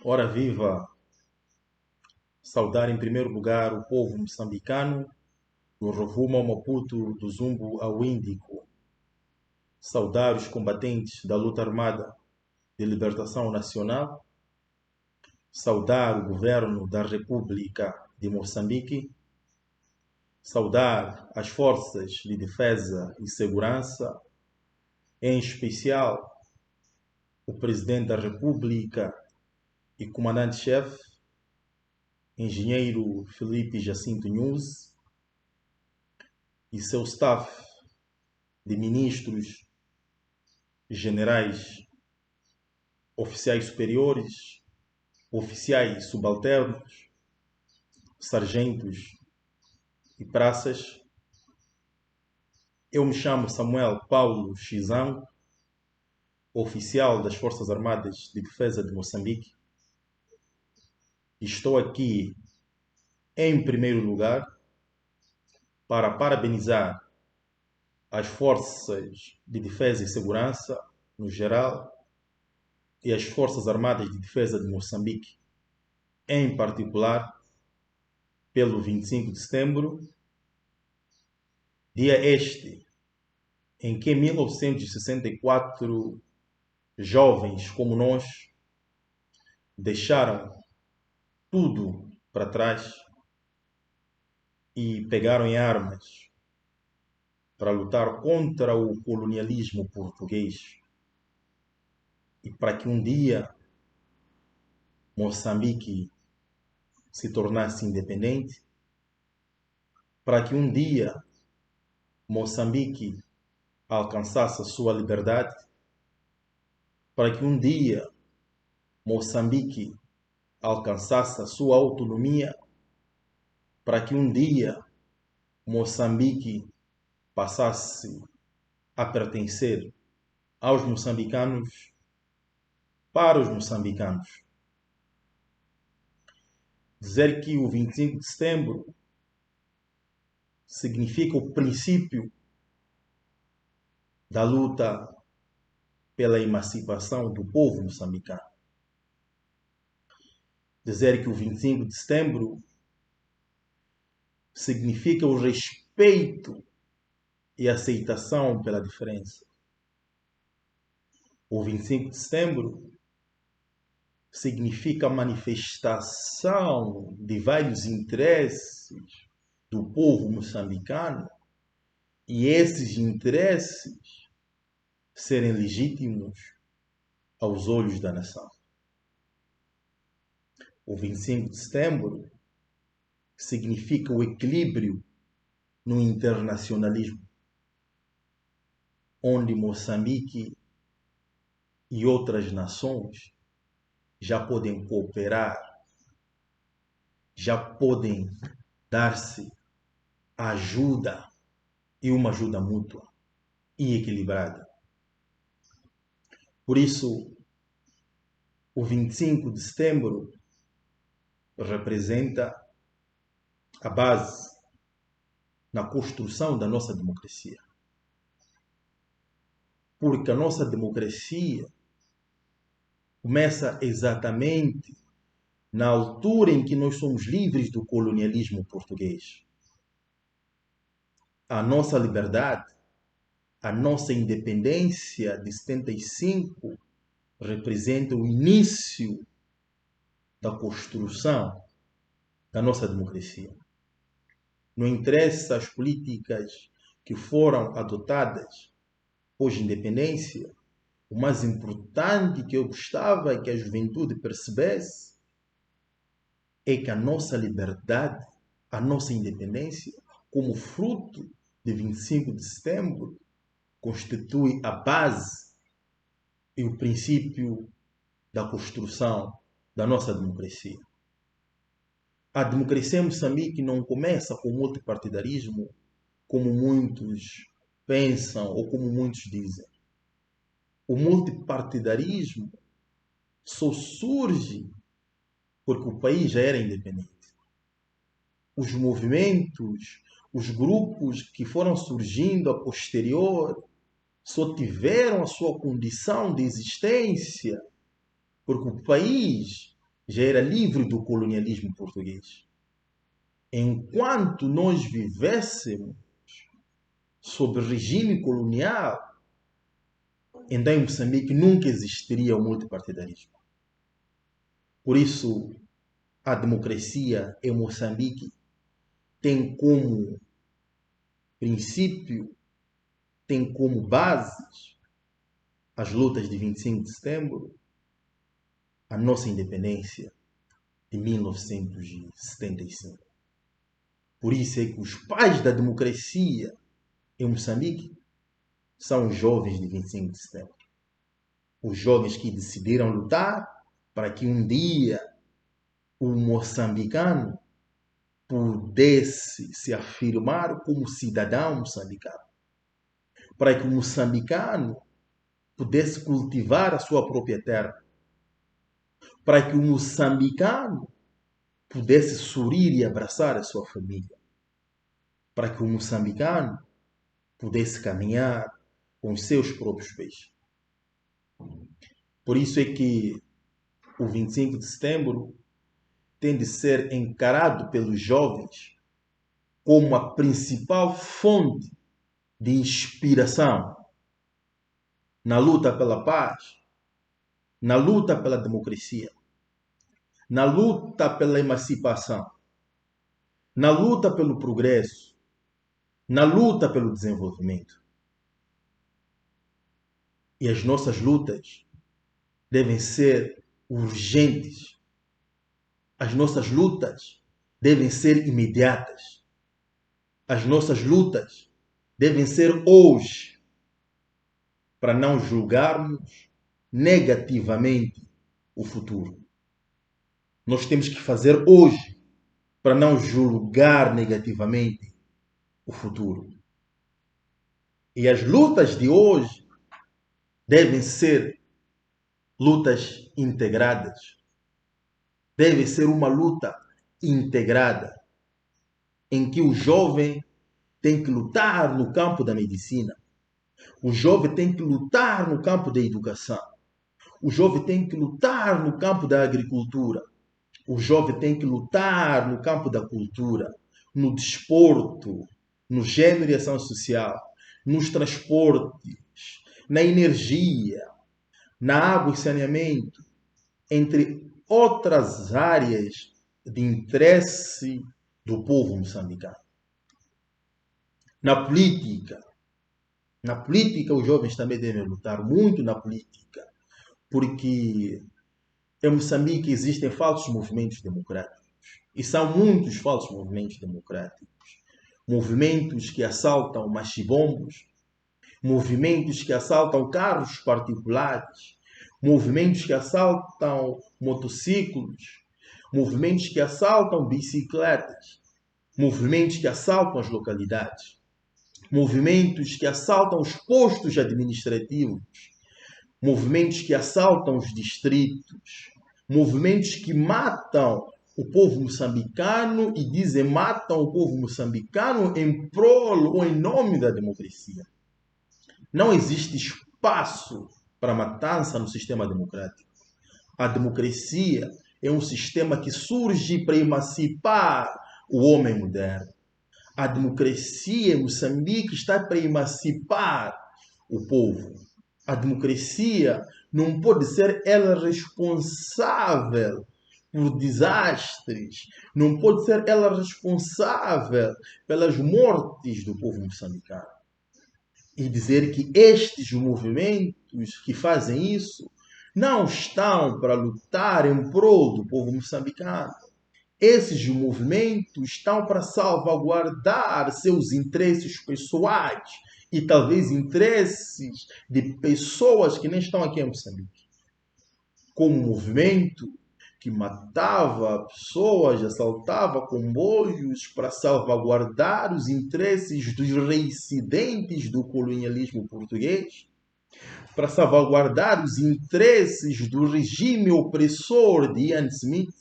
Ora viva! Saudar em primeiro lugar o povo moçambicano, do Rovuma ao Maputo, do Zumbo ao Índico. Saudar os combatentes da luta armada de libertação nacional. Saudar o governo da República de Moçambique. Saudar as forças de defesa e segurança, em especial o Presidente da República e Comandante-Chefe, Engenheiro Felipe Jacinto Nunes, e seu staff de ministros, generais, oficiais superiores, oficiais subalternos, sargentos e praças. Eu me chamo Samuel Paulo Xizão, oficial das Forças Armadas de Defesa de Moçambique. Estou aqui, em primeiro lugar, para parabenizar as Forças de Defesa e Segurança, no geral, e as Forças Armadas de Defesa de Moçambique, em particular, pelo 25 de setembro, dia este em que, em 1964, jovens como nós deixaram tudo para trás e pegaram em armas para lutar contra o colonialismo português e para que um dia Moçambique se tornasse independente, para que um dia Moçambique alcançasse a sua liberdade, para que um dia Moçambique alcançasse a sua autonomia, para que um dia Moçambique passasse a pertencer aos moçambicanos, para os moçambicanos. Dizer que o 25 de setembro significa o princípio da luta pela emancipação do povo moçambicano. Dizer que o 25 de setembro significa o respeito e aceitação pela diferença. O 25 de setembro significa a manifestação de vários interesses do povo moçambicano e esses interesses serem legítimos aos olhos da nação. O 25 de setembro significa o equilíbrio no internacionalismo, onde Moçambique e outras nações já podem cooperar, já podem dar-se ajuda e uma ajuda mútua e equilibrada. Por isso, o 25 de setembro representa a base na construção da nossa democracia. Porque a nossa democracia começa exatamente na altura em que nós somos livres do colonialismo português. A nossa liberdade, a nossa independência de 75 representa o início da construção da nossa democracia. Não interessa as políticas que foram adotadas pós-independência, o mais importante que eu gostava que a juventude percebesse é que a nossa liberdade, a nossa independência, como fruto de 25 de setembro, constitui a base e o princípio da construção da nossa democracia. A democracia em Moçambique não começa com o multipartidarismo, como muitos pensam ou como muitos dizem. O multipartidarismo só surge porque o país já era independente. Os movimentos, os grupos que foram surgindo a posterior só tiveram a sua condição de existência porque o país já era livre do colonialismo português. Enquanto nós vivêssemos sob regime colonial, então em Moçambique nunca existiria o multipartidarismo. Por isso, a democracia em Moçambique tem como princípio, tem como bases as lutas de 25 de setembro, a nossa independência de 1975. Por isso é que os pais da democracia em Moçambique são os jovens de 25 de setembro. Os jovens que decidiram lutar para que um dia o moçambicano pudesse se afirmar como cidadão moçambicano. Para que o moçambicano pudesse cultivar a sua própria terra. Para que o moçambicano pudesse sorrir e abraçar a sua família. Para que o moçambicano pudesse caminhar com os seus próprios pés. Por isso é que o 25 de setembro tem de ser encarado pelos jovens como a principal fonte de inspiração na luta pela paz, na luta pela democracia, na luta pela emancipação, na luta pelo progresso, na luta pelo desenvolvimento. E as nossas lutas devem ser urgentes. As nossas lutas devem ser imediatas. As nossas lutas devem ser hoje, para não julgarmos negativamente o futuro. Nós temos que fazer hoje para não julgar negativamente o futuro. E as lutas de hoje devem ser lutas integradas. Deve ser uma luta integrada, em que o jovem tem que lutar no campo da medicina. O jovem tem que lutar no campo da educação. O jovem tem que lutar no campo da agricultura. O jovem tem que lutar no campo da cultura, no desporto, no gênero e ação social, nos transportes, na energia, na água e saneamento, entre outras áreas de interesse do povo moçambicano. Na política, os jovens também devem lutar muito na política, porque em Moçambique existem falsos movimentos democráticos. E são muitos falsos movimentos democráticos. Movimentos que assaltam machibombos, movimentos que assaltam carros particulares, movimentos que assaltam motociclos, movimentos que assaltam bicicletas, movimentos que assaltam as localidades, movimentos que assaltam os postos administrativos, movimentos que assaltam os distritos, movimentos que matam o povo moçambicano e dizem matam o povo moçambicano em prol ou em nome da democracia. Não existe espaço para matança no sistema democrático. A democracia é um sistema que surge para emancipar o homem moderno. A democracia em Moçambique está para emancipar o povo. A democracia não pode ser ela responsável por desastres, não pode ser ela responsável pelas mortes do povo moçambicano. E dizer que estes movimentos que fazem isso não estão para lutar em prol do povo moçambicano. Esses movimentos estão para salvaguardar seus interesses pessoais e talvez interesses de pessoas que nem estão aqui em Moçambique. Como um movimento que matava pessoas, assaltava comboios para salvaguardar os interesses dos reincidentes do colonialismo português, para salvaguardar os interesses do regime opressor de Ian Smith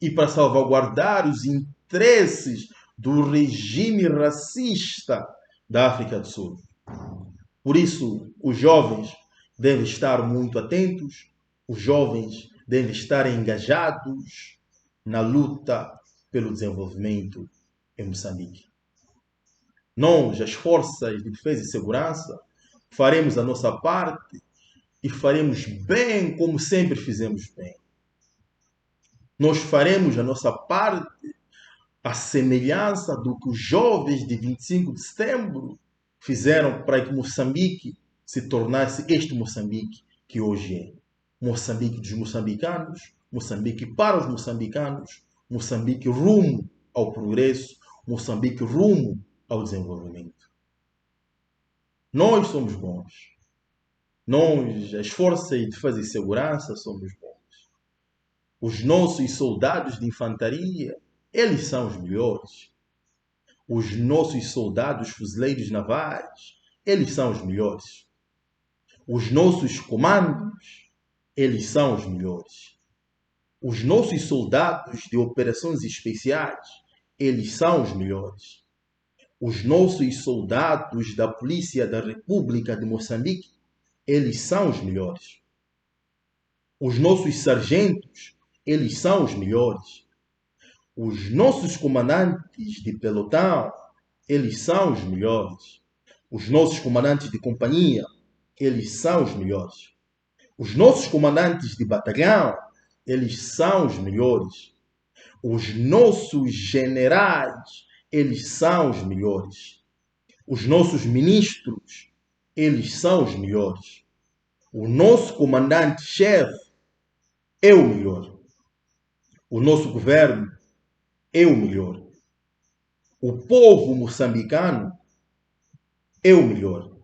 e para salvaguardar os interesses do regime racista da África do Sul. Por isso, os jovens devem estar muito atentos, os jovens devem estar engajados na luta pelo desenvolvimento em Moçambique. Nós, as forças de defesa e segurança, faremos a nossa parte e faremos bem como sempre fizemos bem. Nós faremos a nossa parte à semelhança do que os jovens de 25 de setembro fizeram para que Moçambique se tornasse este Moçambique que hoje é. Moçambique dos moçambicanos, Moçambique para os moçambicanos, Moçambique rumo ao progresso, Moçambique rumo ao desenvolvimento. Nós somos bons. Nós, as forças de defesa e segurança, somos bons. Os nossos soldados de infantaria, eles são os melhores. Os nossos soldados fuzileiros navais, eles são os melhores. Os nossos comandos, eles são os melhores. Os nossos soldados de operações especiais, eles são os melhores. Os nossos soldados da Polícia da República de Moçambique, eles são os melhores. Os nossos sargentos, eles são os melhores. Os nossos comandantes de pelotão, eles são os melhores. Os nossos comandantes de companhia, eles são os melhores. Os nossos comandantes de batalhão, eles são os melhores. Os nossos generais, eles são os melhores. Os nossos ministros, eles são os melhores. O nosso comandante-chefe é o melhor. O nosso governo é o melhor. O povo moçambicano é o melhor.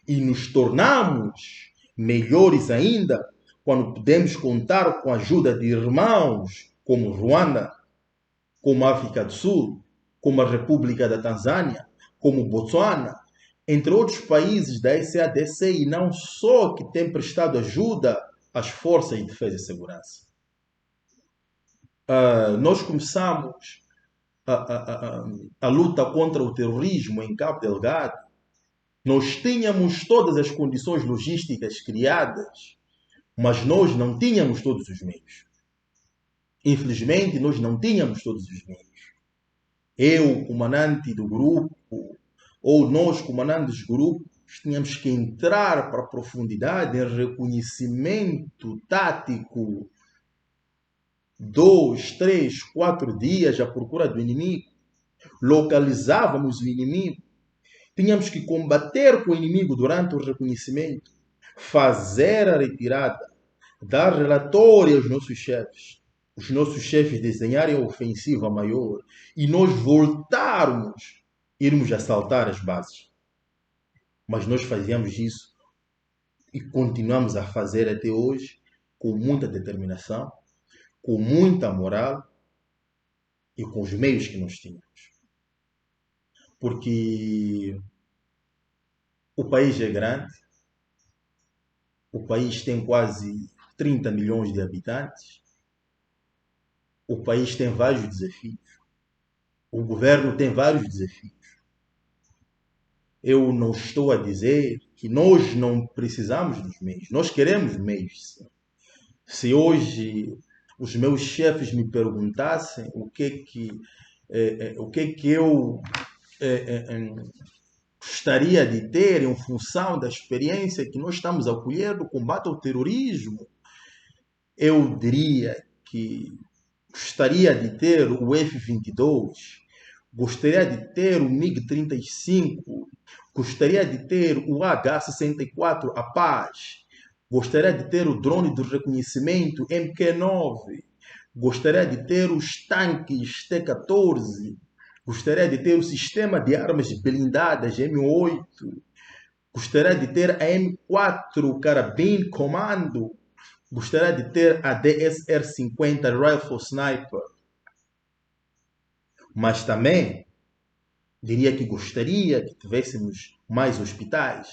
E nos tornamos melhores ainda quando podemos contar com a ajuda de irmãos como Ruanda, como a África do Sul, como a República da Tanzânia, como Botsuana, entre outros países da SADC, e não só que têm prestado ajuda às forças de defesa e segurança. Nós começamos a luta contra o terrorismo em Cabo Delgado. Nós tínhamos todas as condições logísticas criadas, mas nós não tínhamos todos os meios. Infelizmente, nós não tínhamos todos os meios. Eu, comandante do grupo, ou nós, comandantes dos grupos, tínhamos que entrar para a profundidade em reconhecimento tático 2, 3, 4 dias à procura do inimigo. Localizávamos o inimigo. Tínhamos que combater com o inimigo durante o reconhecimento, fazer a retirada, dar relatório aos nossos chefes. Os nossos chefes desenharem a ofensiva maior e nós voltarmos, irmos assaltar as bases. Mas nós fazíamos isso e continuamos a fazer até hoje com muita determinação, com muita moral e com os meios que nós tínhamos. Porque o país é grande, o país tem quase 30 milhões de habitantes, o país tem vários desafios, o governo tem vários desafios. Eu não estou a dizer que nós não precisamos dos meios, nós queremos meios. Se hoje os meus chefes me perguntassem o que eu gostaria de ter em função da experiência que nós estamos a colher do combate ao terrorismo, eu diria que gostaria de ter o F-22, gostaria de ter o MiG-35, gostaria de ter o H-64 Apache, gostaria de ter o drone de reconhecimento MQ-9, gostaria de ter os tanques T-14, gostaria de ter o sistema de armas blindadas M8, gostaria de ter a M4 Carabine Commando, gostaria de ter a DSR-50 Rifle Sniper. Mas também diria que gostaria que tivéssemos mais hospitais,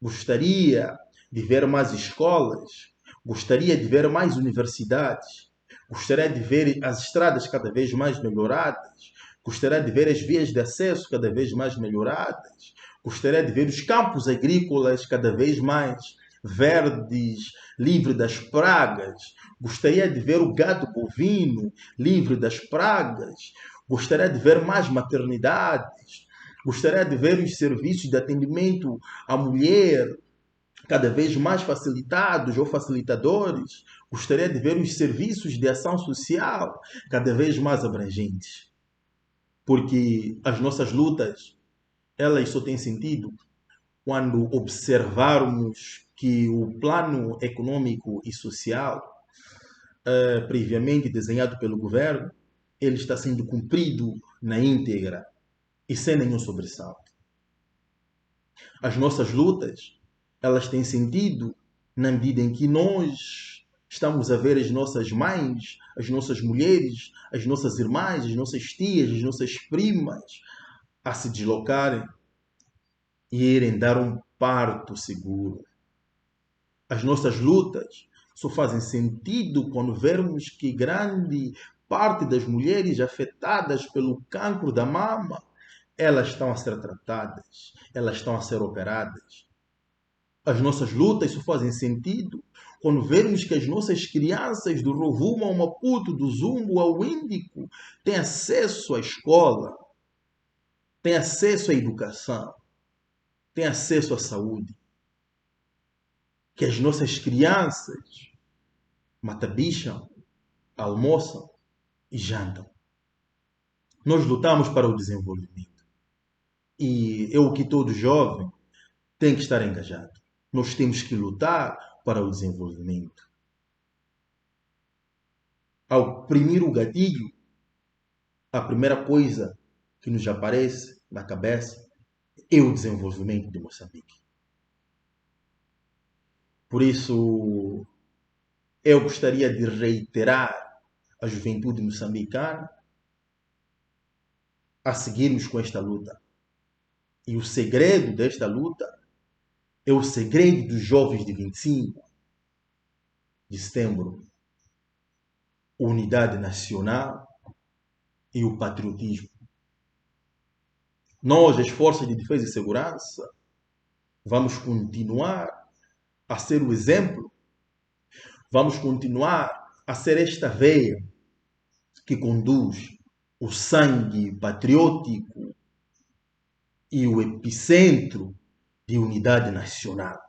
gostaria de ver mais escolas, gostaria de ver mais universidades, gostaria de ver as estradas cada vez mais melhoradas, gostaria de ver as vias de acesso cada vez mais melhoradas, gostaria de ver os campos agrícolas cada vez mais verdes, livre das pragas. Gostaria de ver o gado bovino livre das pragas. Gostaria de ver mais maternidades. Gostaria de ver os serviços de atendimento à mulher cada vez mais facilitados ou facilitadores. Gostaria de ver os serviços de ação social cada vez mais abrangentes. Porque as nossas lutas, elas só têm sentido quando observarmos que o plano econômico e social, previamente desenhado pelo governo, ele está sendo cumprido na íntegra e sem nenhum sobressalto. As nossas lutas, elas têm sentido na medida em que nós estamos a ver as nossas mães, as nossas mulheres, as nossas irmãs, as nossas tias, as nossas primas a se deslocarem e irem dar um parto seguro. As nossas lutas só fazem sentido quando vermos que grande parte das mulheres afetadas pelo cancro da mama, elas estão a ser tratadas, elas estão a ser operadas. As nossas lutas só fazem sentido quando vermos que as nossas crianças do Rovuma ao Maputo, do Zumbo ao Índico, têm acesso à escola, têm acesso à educação, têm acesso à saúde. Que as nossas crianças matabicham, almoçam e jantam. Nós lutamos para o desenvolvimento. E eu que todo jovem tem que estar engajado. Nós temos que lutar para o desenvolvimento. Ao primeiro gatilho, a primeira coisa que nos aparece na cabeça é o desenvolvimento de Moçambique. Por isso, eu gostaria de reiterar à juventude moçambicana a seguirmos com esta luta. E o segredo desta luta é o segredo dos jovens de 25 de setembro. Unidade nacional e o patriotismo. Nós, as forças de defesa e segurança, vamos continuar a ser o exemplo, vamos continuar a ser esta veia que conduz o sangue patriótico e o epicentro de unidade nacional.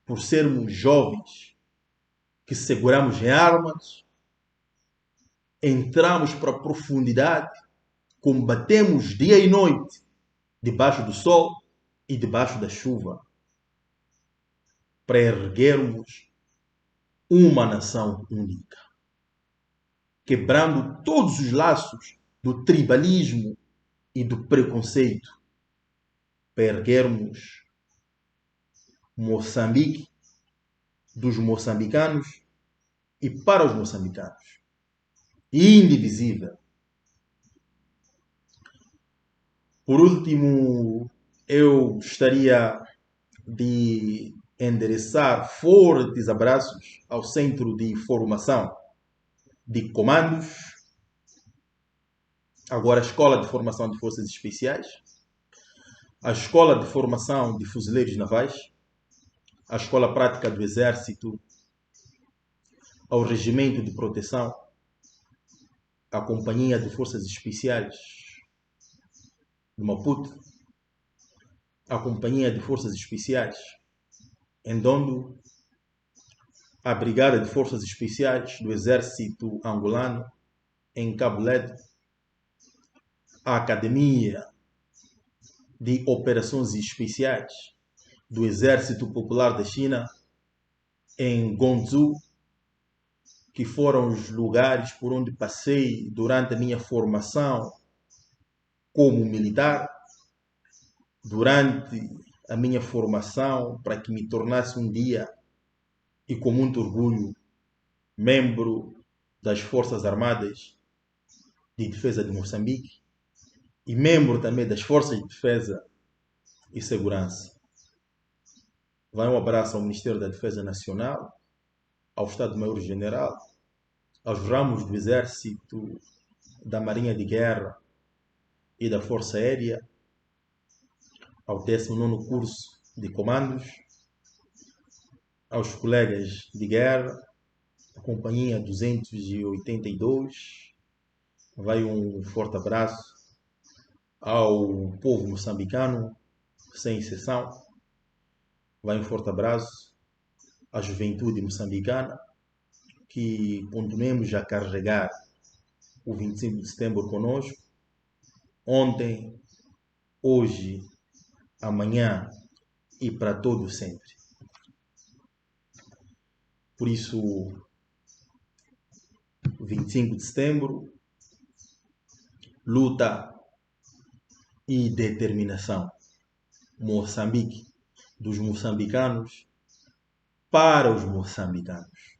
Por sermos jovens que seguramos em armas, entramos para a profundidade, combatemos dia e noite, debaixo do sol e debaixo da chuva, para erguermos uma nação única, quebrando todos os laços do tribalismo e do preconceito, para erguermos Moçambique dos moçambicanos e para os moçambicanos, indivisível. Por último, eu gostaria de endereçar fortes abraços ao Centro de Formação de Comandos, agora a Escola de Formação de Forças Especiais, a Escola de Formação de Fuzileiros Navais, a Escola Prática do Exército, ao Regimento de Proteção, à Companhia de Forças Especiais de Maputo, à Companhia de Forças Especiais em Dondo, à Brigada de Forças Especiais do Exército Angolano em Cabo Verde, à Academia de Operações Especiais do Exército Popular da China em Guangzhou, que foram os lugares por onde passei durante a minha formação como militar, durante a minha formação para que me tornasse um dia, e com muito orgulho, membro das Forças Armadas de Defesa de Moçambique e membro também das Forças de Defesa e Segurança. Vai um abraço ao Ministério da Defesa Nacional, ao Estado-Maior-General, aos ramos do Exército, da Marinha de Guerra e da Força Aérea, ao 19º Curso de Comandos, aos colegas de guerra, a Companhia 282, vai um forte abraço ao povo moçambicano, sem exceção, vai um forte abraço à juventude moçambicana, que continuemos a carregar o 25 de setembro conosco, ontem, hoje, amanhã e para todo sempre. Por isso, 25 de setembro, luta e determinação. Moçambique, dos moçambicanos para os moçambicanos.